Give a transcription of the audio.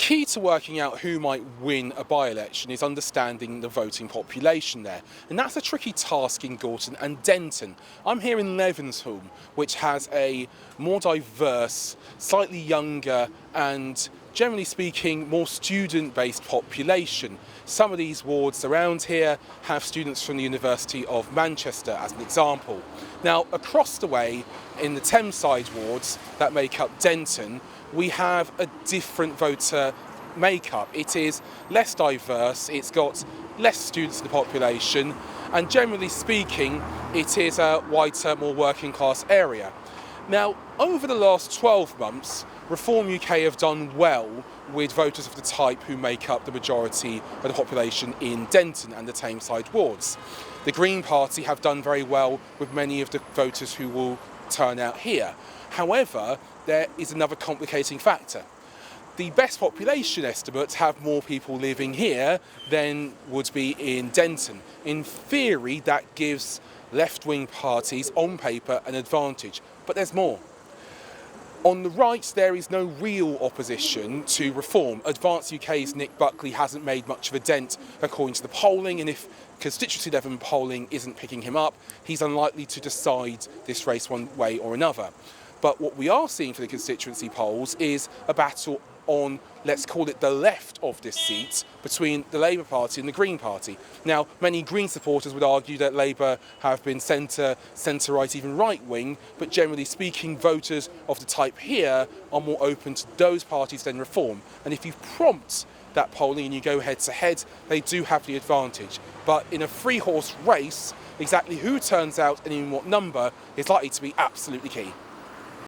key to working out who might win a by-election is understanding the voting population there. And that's a tricky task in Gorton and Denton. I'm here in Levenshulme, which has a more diverse, slightly younger and, generally speaking, more student-based population. Some of these wards around here have students from the University of Manchester, as an example. Now, across the way, in the Thameside wards that make up Denton, we have a different voter makeup. It is less diverse, it's got less students in the population, and generally speaking, it is a whiter, more working class area. Now, over the last 12 months, Reform UK have done well with voters of the type who make up the majority of the population in Denton and the Thameside wards. The Green Party have done very well with many of the voters who will turn out here. However, there is another complicating factor. The best population estimates have more people living here than would be in Denton. In theory, that gives left-wing parties, on paper, an advantage. But there's more. On the right, there is no real opposition to reform. Advance UK's Nick Buckley hasn't made much of a dent according to the polling, and if constituency level polling isn't picking him up, he's unlikely to decide this race one way or another. But what we are seeing for the constituency polls is a battle on, let's call it the left of this seat, between the Labour Party and the Green Party. Now, many Green supporters would argue that Labour have been centre-right, even right-wing, but generally speaking, voters of the type here are more open to those parties than Reform. And if you prompt that polling and you go head-to-head, they do have the advantage. But in a three-horse race, exactly who turns out and in what number is likely to be absolutely key.